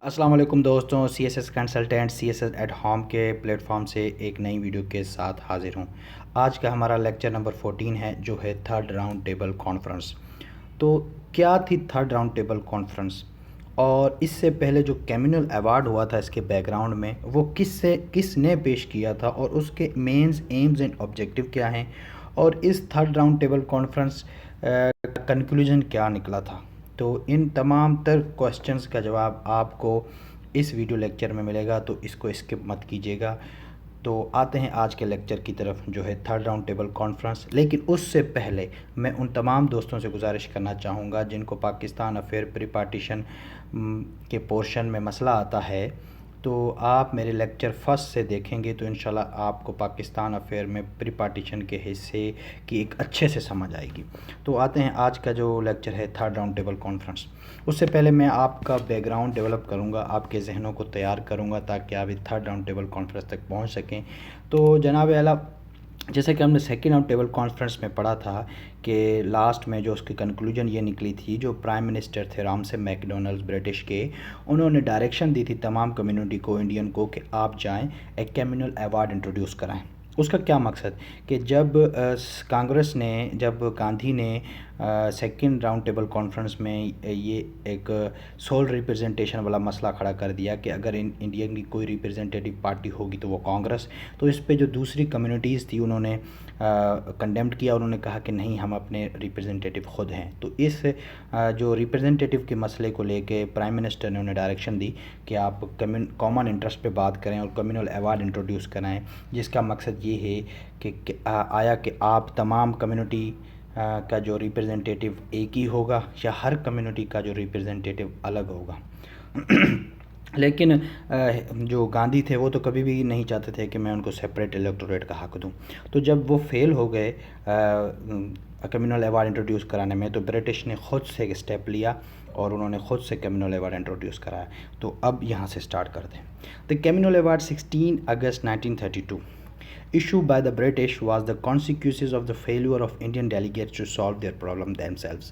السلام علیکم دوستوں، C S S consultant C S S at home کے پلیٹ فارم سے ایک نئی ویڈیو کے ساتھ حاضر ہوں۔ آج کا ہمارا لیکچر نمبر 14 ہے، جو ہے تھرڈ راؤنڈ ٹیبل کانفرنس۔ تو کیا تھی تھرڈ راؤنڈ ٹیبل کانفرنس، اور اس سے پہلے جو کیمونل ایوارڈ ہوا تھا اس کے بیک گراؤنڈ میں، وہ کس نے پیش کیا تھا، اور اس کے مینز ایمز اینڈ آبجیکٹیو کیا ہیں، اور اس third round table conference conclusion کیا نکلا تھا۔ تو ان تمام تر کوسچنز کا جواب آپ کو اس ویڈیو لیکچر میں ملے گا، تو اس کو اسکپ مت کیجیے گا۔ تو آتے ہیں آج کے لیکچر کی طرف، جو ہے تھرڈ راؤنڈ ٹیبل کانفرنس۔ لیکن اس سے پہلے میں ان تمام دوستوں سے گزارش کرنا چاہوں گا جن کو پاکستان افیئر پری پارٹیشن کے پورشن میں مسئلہ آتا ہے، تو آپ میرے لیکچر فرسٹ سے دیکھیں گے تو انشاءاللہ آپ کو پاکستان افیئر میں پری پارٹیشن کے حصے کی ایک اچھے سے سمجھ آئے گی۔ تو آتے ہیں آج کا جو لیکچر ہے تھرڈ راؤنڈ ٹیبل کانفرنس۔ اس سے پہلے میں آپ کا بیک گراؤنڈ ڈیولپ کروں گا، آپ کے ذہنوں کو تیار کروں گا تاکہ آپ تھرڈ راؤنڈ ٹیبل کانفرنس تک پہنچ سکیں۔ تو جناب اعلیٰ، جیسے کہ ہم نے سیکنڈ راؤنڈ ٹیبل کانفرنس میں پڑھا تھا کہ لاسٹ میں جو اس کی کنکلوژن یہ نکلی تھی، جو پرائم منسٹر تھے رامسے میکڈونلڈ برٹش کے، انہوں نے ڈائریکشن دی تھی تمام کمیونٹی کو، انڈین کو، کہ آپ جائیں ایک کیمونل ایوارڈ انٹروڈیوس کرائیں۔ اس کا کیا مقصد کہ جب کانگریس نے، جب گاندھی نے سیکنڈ راؤنڈ ٹیبل کانفرنس میں یہ ایک سول ریپرزنٹیشن والا مسئلہ کھڑا کر دیا کہ اگر انڈیا کی کوئی ریپرزنٹیٹیو پارٹی ہوگی تو وہ کانگریس، تو اس پہ جو دوسری کمیونٹیز تھی انہوں نے کنڈیمڈ کیا، انہوں نے کہا کہ نہیں، ہم اپنے ریپرزنٹیٹیو خود ہیں۔ تو اس جو ریپرزنٹیٹیو کے مسئلے کو لے کے پرائم منسٹر نے انہیں ڈائریکشن دی کہ آپ کامن انٹرسٹ پہ بات کریں اور کمیونل ایوارڈ انٹروڈیوس کرائیں، جس کا مقصد یہ ہے کہ آیا کہ آپ تمام کمیونٹی کا جو ریپرزنٹیٹیو ایک ہی ہوگا یا ہر کمیونٹی کا جو ریپرزنٹیٹیو الگ ہوگا۔ لیکن جو گاندھی تھے وہ تو کبھی بھی نہیں چاہتے تھے کہ میں ان کو سپریٹ الیکٹوریٹ کا حق دوں۔ تو جب وہ فیل ہو گئے کمیونل ایوارڈ انٹروڈیوس کرانے میں، تو برٹش نے خود سے ایک اسٹیپ لیا اور انہوں نے خود سے کمیونل ایوارڈ انٹروڈیوس کرایا۔ تو اب یہاں سے سٹارٹ کرتے ہیں۔ The Communal Award 16 August 1932 issued by the British was the consequences of the failure of Indian delegates to solve their problem themselves۔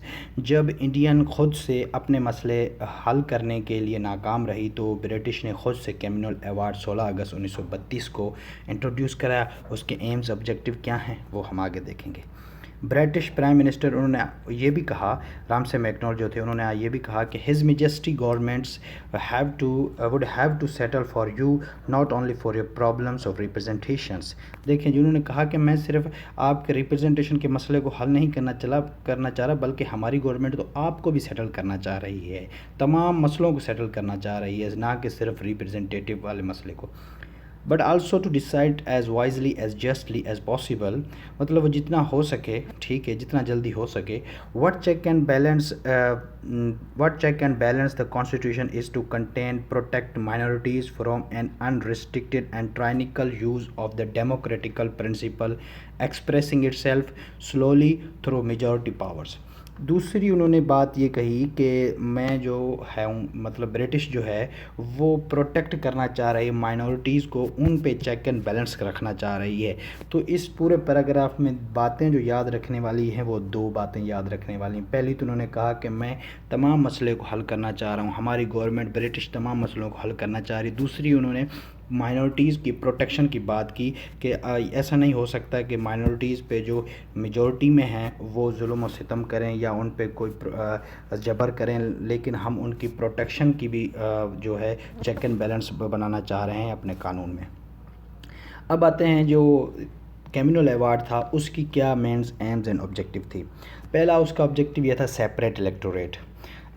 جب انڈین خود سے اپنے مسئلے حل کرنے کے لیے ناکام رہی تو برٹش نے خود سے کیمونل ایوارڈ 16 اگست 1932 کو انٹروڈیوس کرایا۔ اس کے ایمز آبجیکٹیو کیا ہیں وہ ہم آگے دیکھیں گے۔ برٹش پرائم منسٹر انہوں نے یہ بھی کہا، رامسے میکڈونلڈ جو تھے، انہوں نے یہ بھی کہا کہ his majesty governments would have to settle for you not only for your problems of representations۔ دیکھیں جنہوں نے کہا کہ میں صرف آپ کے ریپرزنٹیشن کے مسئلے کو حل نہیں کرنا چاہ رہا، بلکہ ہماری گورنمنٹ تو آپ کو بھی سیٹل کرنا چاہ رہی ہے، تمام مسئلوں کو سیٹل کرنا چاہ رہی ہے، نہ کہ صرف ریپرزنٹیٹیو والے مسئلے کو۔ But also to decide as wisely as justly as possible, مطلب وہ جتنا ہو سکے، ٹھیک ہے، جتنا جلدی ہو سکے۔ what check and balance the constitution is to contain, protect minorities from an unrestricted and tyrannical use of the democratical principle expressing itself slowly through majority powers۔ دوسری انہوں نے بات یہ کہی کہ میں جو ہے مطلب برٹش جو ہے وہ پروٹیکٹ کرنا چاہ رہی ہے مائنورٹیز کو، ان پہ چیک اینڈ بیلنس رکھنا چاہ رہی ہے۔ تو اس پورے پیراگراف میں باتیں جو یاد رکھنے والی ہیں وہ دو باتیں یاد رکھنے والی ہیں۔ پہلی تو انہوں نے کہا کہ میں تمام مسئلے کو حل کرنا چاہ رہا ہوں، ہماری گورنمنٹ برٹش تمام مسئلوں کو حل کرنا چاہ رہی۔ دوسری انہوں نے مائنورٹیز کی پروٹیکشن کی بات کی کہ ایسا نہیں ہو سکتا کہ مائنورٹیز پہ جو میجورٹی میں ہیں وہ ظلم و ستم کریں یا ان پہ کوئی جبر کریں، لیکن ہم ان کی پروٹیکشن کی بھی جو ہے چیک اینڈ بیلنس بنانا چاہ رہے ہیں اپنے قانون میں۔ اب آتے ہیں جو کیمونل ایوارڈ تھا اس کی کیا مینز ایمز اینڈ آبجیکٹیو تھی۔ پہلا اس کا آبجیکٹیو یہ تھا separate electorate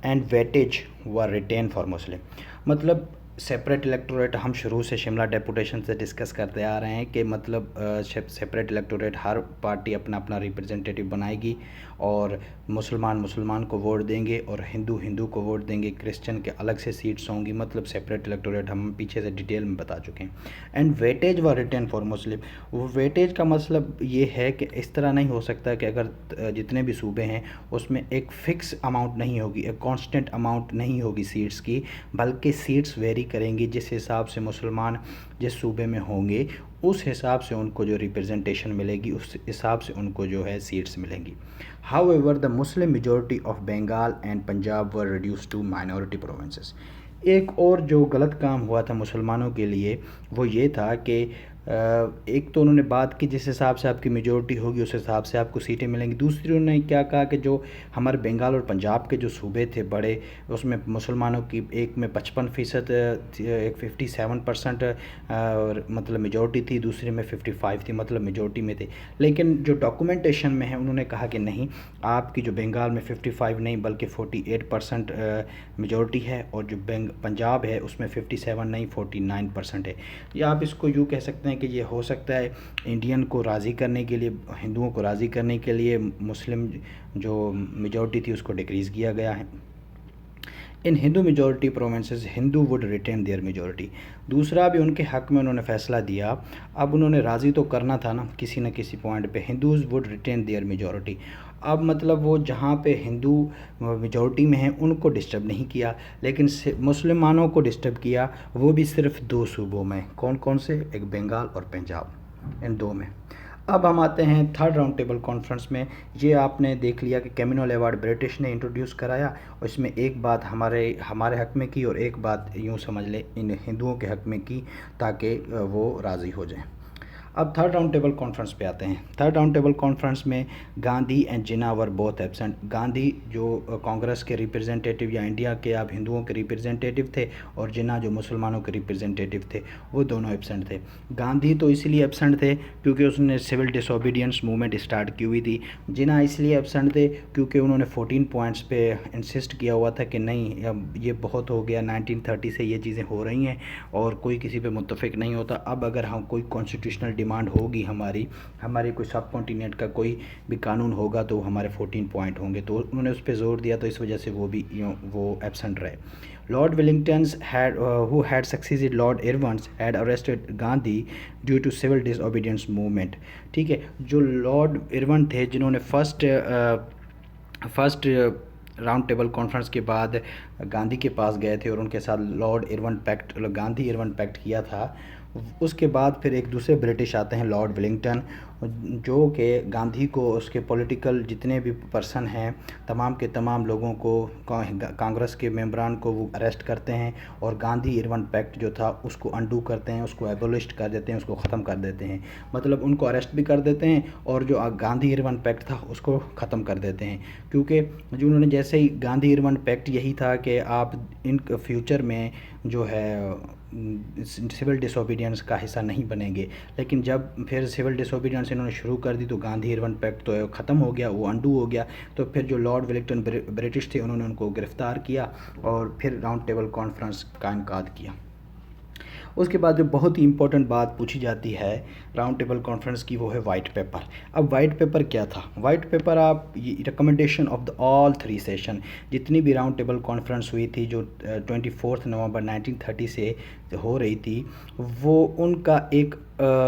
and weightage were retain for Muslim. مطلب سیپریٹ الیکٹوریٹ ہم شروع سے شملہ ڈیپوٹیشن سے ڈسکس کرتے آ رہے ہیں کہ مطلب سیپریٹ الیکٹوریٹ ہر پارٹی اپنا اپنا ریپرزنٹیٹیو بنائے گی، اور مسلمان کو ووٹ دیں گے اور ہندو کو ووٹ دیں گے، کرسچن کے الگ سے سیٹس ہوں گی۔ مطلب سیپریٹ الیکٹوریٹ ہم پیچھے سے ڈیٹیل میں بتا چکے ہیں۔ اینڈ ویٹیج و ریٹین فار مسلم، وہ ویٹیج کا مطلب یہ ہے کہ اس طرح نہیں ہو سکتا کہ اگر جتنے بھی صوبے ہیں اس میں ایک فکس اماؤنٹ نہیں ہوگی، ایک کانسٹنٹ اماؤنٹ نہیں ہوگی سیٹس کی، بلکہ سیٹس ویری کریں گی جس حساب سے مسلمان جس صوبے میں ہوں گے اس حساب سے ان کو جو ریپرزنٹیشن ملے گی، اس حساب سے ان کو جو ہے سیٹس ملیں گی۔ However, the Muslim majority of Bengal and Punjab were reduced to minority provinces۔ ایک اور جو غلط کام ہوا تھا مسلمانوں کے لیے وہ یہ تھا کہ ایک تو انہوں نے بات کی جس حساب سے آپ کی میجورٹی ہوگی اس حساب سے آپ کو سیٹیں ملیں گی. دوسری انہوں نے کیا کہا کہ جو ہمارے بنگال اور پنجاب کے جو صوبے تھے بڑے اس میں مسلمانوں کی ایک میں 55%، ایک 57% مطلب میجورٹی تھی، دوسرے میں 55 تھی، مطلب میجورٹی میں تھے. لیکن جو ڈاکومنٹیشن میں ہے انہوں نے کہا کہ نہیں، آپ کی جو بنگال میں 55 نہیں بلکہ 48% میجورٹی ہے، اور جو پنجاب ہے اس میں 57 نہیں 49% ہے. یا آپ اس کو یوں کہہ سکتے ہیں کہ یہ ہو سکتا ہے انڈین کو راضی کرنے کے لیے، ہندوؤں کو راضی کرنے کے لیے مسلم جو میجورٹی تھی اس کو ڈیکریز کیا گیا ہے. In Hindu majority provinces Hindu would retain their majority. دوسرا بھی ان کے حق میں انہوں نے فیصلہ دیا. اب انہوں نے راضی تو کرنا تھا نا کسی نہ کسی پوائنٹ پہ، Hindus would retain their majority. اب مطلب وہ جہاں پہ ہندو میجورٹی میں ہیں ان کو ڈسٹرب نہیں کیا، لیکن مسلمانوں کو ڈسٹرب کیا، وہ بھی صرف 2 صوبوں میں. کون کون سے؟ ایک بنگال اور پنجاب، ان 2 میں. اب ہم آتے ہیں تھرڈ راؤنڈ ٹیبل کانفرنس میں. یہ آپ نے دیکھ لیا کہ کیمینول ایوارڈ برٹش نے انٹروڈیوس کرایا، اور اس میں ایک بات ہمارے حق میں کی اور ایک بات یوں سمجھ لیں ان ہندوؤں کے حق میں کی تاکہ وہ راضی ہو جائیں. اب تھرڈ راؤنڈ ٹیبل کانفرنس پہ آتے ہیں. تھرڈ راؤنڈ ٹیبل کانفرنس میں Gandhi and Jinnah were both absent. Gandhi جو کانگریس کے ریپرزینٹیٹیو یا انڈیا کے آپ ہندوؤں کے ریپرزینٹیٹیو تھے، اور جناح جو مسلمانوں کے ریپرزینٹیٹیو تھے، وہ دونوں ایبسنٹ تھے. گاندھی تو اس لیے ایبسنٹ تھے کیونکہ اس نے سول ڈس اوبیڈینس موومنٹ اسٹارٹ کی ہوئی تھی. جناح اس لیے ایبسنٹ تھے کیونکہ انہوں نے 14 پوائنٹس پہ انسسٹ کیا ہوا تھا کہ نہیں اب یہ بہت ہو گیا، 1930 سے یہ چیزیں ہو رہی ہیں اور کوئی کسی پہ متفق نہیں ہوتا. اب اگر ہم کوئی کانسٹیٹیوشنل ڈیمانڈ ہوگی ہماری کوئی سب کانٹیننٹ کا کوئی بھی قانون ہوگا تو ہمارے 14 پوائنٹ ہوں گے. تو انہوں نے اس پہ زور دیا، تو اس وجہ سے وہ ایبسنٹ رہے. Lord Willingdon's who had succeeded Lord Irwin had arrested Gandhi due to civil disobedience movement. ٹھیک ہے، جو لارڈ ایرون تھے جنہوں نے فرسٹ راؤنڈ ٹیبل کانفرنس کے بعد گاندھی کے پاس گئے تھے اور ان کے ساتھ گاندھی ایرون پیکٹ کیا تھا. اس کے بعد پھر ایک دوسرے برٹش آتے ہیں لارڈ ولنگٹن، جو کہ گاندھی کو اس کے پولیٹیکل جتنے بھی پرسن ہیں تمام کے تمام لوگوں کو، کانگریس کے ممبران کو وہ اریسٹ کرتے ہیں اور گاندھی ایرون پیکٹ جو تھا اس کو انڈو کرتے ہیں، اس کو ایبولشڈ کر دیتے ہیں، اس کو ختم کر دیتے ہیں. مطلب ان کو اریسٹ بھی کر دیتے ہیں اور جو گاندھی ایرون پیکٹ تھا اس کو ختم کر دیتے ہیں. کیونکہ جو انہوں نے جیسے ہی گاندھی ایرون پیکٹ یہی تھا کہ آپ ان فیوچر میں جو ہے سول ڈس اوبیڈینس کا حصہ نہیں بنیں گے. لیکن جب پھر سول ڈس اوبیڈینس انہوں نے شروع کر دی تو گاندھی ایرون پیکٹ تو ختم ہو گیا، وہ انڈو ہو گیا. تو پھر جو لارڈ ولنگٹن برٹش تھے انہوں نے ان کو گرفتار کیا اور پھر راؤنڈ ٹیبل کانفرنس کا انعقاد کیا. اس کے بعد جو بہت ہی امپورٹنٹ بات پوچھی جاتی ہے راؤنڈ ٹیبل کانفرنس کی وہ ہے وائٹ پیپر. اب وائٹ پیپر کیا تھا؟ وائٹ پیپر آپ ریکمنڈیشن آف آل 3 سیشن، جتنی بھی راؤنڈ ٹیبل کانفرنس ہوئی تھی جو 24 نومبر 1930 سے ہو رہی تھی، وہ ان کا ایک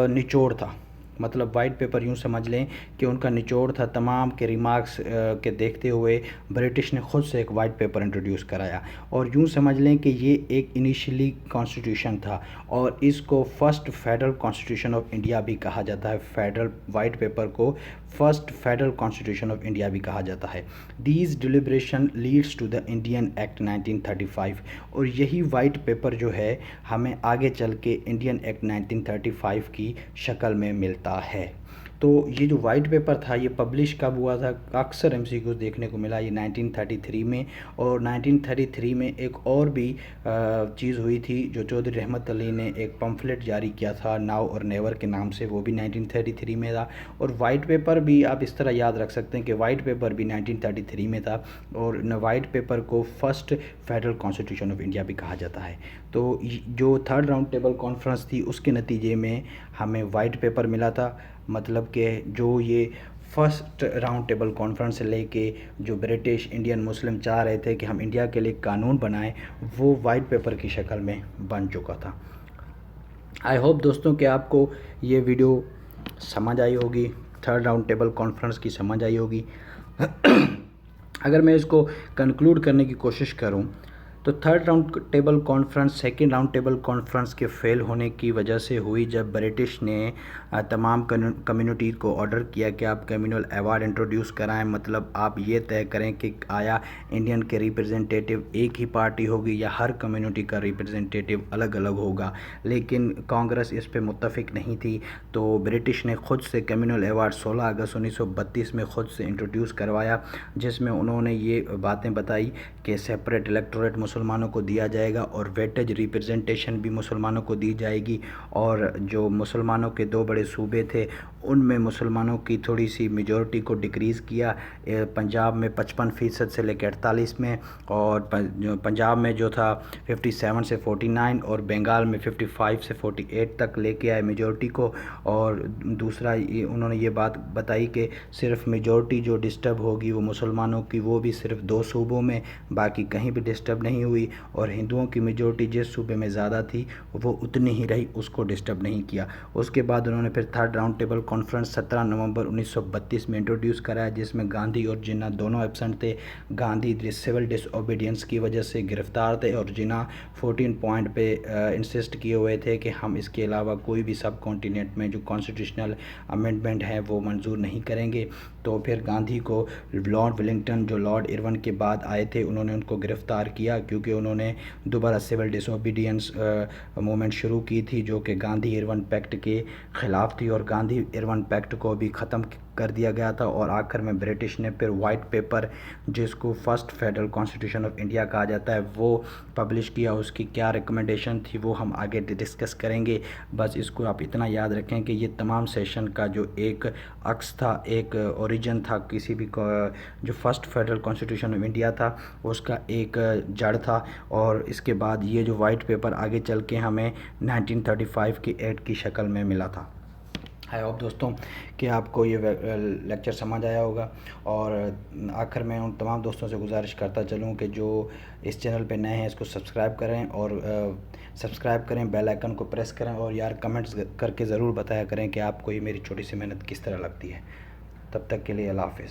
نچوڑ تھا. مطلب وائٹ پیپر یوں سمجھ لیں کہ ان کا نچوڑ تھا. تمام کے ریمارکس کے دیکھتے ہوئے برٹش نے خود سے ایک وائٹ پیپر انٹروڈیوس کرایا، اور یوں سمجھ لیں کہ یہ ایک انیشلی کانسٹیٹیوشن تھا اور اس کو first federal constitution of India بھی کہا جاتا ہے. فیڈرل وائٹ پیپر کو first federal constitution of India بھی کہا جاتا ہے. These deliberation leads to the Indian act 1935، اور یہی وائٹ پیپر جو ہے ہمیں آگے چل کے انڈین ایکٹ 1935 کی شکل میں ملتا ہے. تو یہ جو وائٹ پیپر تھا یہ پبلش کب ہوا تھا؟ اکثر MCQs دیکھنے کو ملا یہ 1933 میں. اور 1933 میں ایک اور بھی چیز ہوئی تھی جو چودھری رحمت علی نے ایک پمفلٹ جاری کیا تھا ناؤ اور نیور کے نام سے، وہ بھی 1933 میں تھا. اور وائٹ پیپر بھی آپ اس طرح یاد رکھ سکتے ہیں کہ وائٹ پیپر بھی 1933 میں تھا، اور وائٹ پیپر کو first federal constitution of India بھی کہا جاتا ہے. تو جو تھرڈ راؤنڈ ٹیبل کانفرنس تھی اس کے نتیجے میں ہمیں وائٹ پیپر ملا تھا. مطلب کہ جو یہ فرسٹ راؤنڈ ٹیبل کانفرنس سے لے کے جو برٹش انڈین مسلم چاہ رہے تھے کہ ہم انڈیا کے لیے قانون بنائیں، وہ وائٹ پیپر کی شکل میں بن چکا تھا. آئی ہوپ دوستوں کہ آپ کو یہ ویڈیو سمجھ آئی ہوگی، تھرڈ راؤنڈ ٹیبل کانفرنس کی سمجھ آئی ہوگی. اگر میں اس کو کنکلوڈ کرنے کی کوشش کروں تو third round table conference second round table conference کے فیل ہونے کی وجہ سے ہوئی، جب برٹش نے تمام کمیونٹی کو آرڈر کیا کہ آپ کمیونل ایوارڈ انٹروڈیوس کرائیں، مطلب آپ یہ طے کریں کہ آیا انڈین کے ریپرزنٹیٹیو ایک ہی پارٹی ہوگی یا ہر کمیونٹی کا ریپرزنٹیٹیو الگ الگ ہوگا۔ لیکن کانگریس اس پہ متفق نہیں تھی، تو برٹش نے خود سے کمیونل ایوارڈ 16 اگست 1932 میں خود سے انٹروڈیوس کروایا، جس میں انہوں نے یہ باتیں بتائی کہ سیپریٹ الیکٹوریٹ مسلمانوں کو دیا جائے گا اور ویٹیج ریپرزنٹیشن بھی مسلمانوں کو دی جائے گی، اور جو مسلمانوں کے دو بڑے صوبے تھے ان میں مسلمانوں کی تھوڑی سی میجورٹی کو ڈکریز کیا، پنجاب میں 55% سے لے کے 48 میں، اور پنجاب میں جو تھا 57 سے 49، اور بنگال میں 55 سے 48 تک لے کے آئے میجورٹی کو۔ اور دوسرا انہوں نے یہ بات بتائی کہ صرف میجورٹی جو ڈسٹرب ہوگی وہ مسلمانوں کی، وہ بھی صرف 2 صوبوں میں، باقی کہیں بھی ڈسٹرب نہیں ہوئی، اور ہندوؤں کی میجورٹی جس صوبے میں زیادہ تھی وہ اتنی ہی رہی، اس کو ڈسٹرب نہیں کیا۔ اس کے بعد انہوں نے پھر تھرڈ راؤنڈ ٹیبل کانفرنس 17 نومبر 1932 میں انٹروڈیوس کرایا، جس میں گاندھی اور جناح دونوں ایبسنٹ تھے۔ گاندھی سول ڈس اوبیڈینس کی وجہ سے گرفتار تھے، اور جناح 14 پوائنٹ پہ انسسٹ کیے ہوئے تھے کہ ہم اس کے علاوہ کوئی بھی سب کانٹیننٹ میں جو کانسٹیٹیوشنل امینڈمنٹ ہے وہ منظور نہیں کریں گے۔ تو پھر گاندھی کو لارڈ ولنگٹن جو لارڈ ارون کے بعد آئے تھے، انہوں نے ان کو گرفتار کیا، کیونکہ انہوں نے دوبارہ سول ڈس اوبیڈینس موومنٹ شروع کی تھی، جو کہ گاندھی ارون پیکٹ کے خلاف تھی، اور گاندھی ارون پیکٹ کو بھی ختم کر دیا گیا تھا۔ اور آخر میں برٹش نے پھر وائٹ پیپر، جس کو first federal constitution of India کہا جاتا ہے، وہ پبلش کیا۔ اس کی کیا ریکمنڈیشن تھی وہ ہم آگے ڈسکس کریں گے، بس اس کو آپ اتنا یاد رکھیں کہ یہ تمام سیشن کا جو ایک عکس تھا، ایک اوریجن تھا کسی بھی جو first federal constitution of India تھا اس کا ایک جڑ تھا، اور اس کے بعد یہ جو وائٹ پیپر آگے چل کے ہمیں 1935 کی ایکٹ کی شکل میں ملا تھا۔ آئی ہوپ دوستوں کہ آپ کو یہ لیکچر سمجھ آیا ہوگا، اور آخر میں ان تمام دوستوں سے گزارش کرتا چلوں کہ جو اس چینل پہ نئے ہیں اس کو سبسکرائب کریں، اور سبسکرائب کریں، بیل آئیکن کو پریس کریں، اور یار کمنٹس کر کے ضرور بتایا کریں کہ آپ کو یہ میری چھوٹی سی محنت کس طرح لگتی ہے۔ تب تک کے لیے اللہ حافظ۔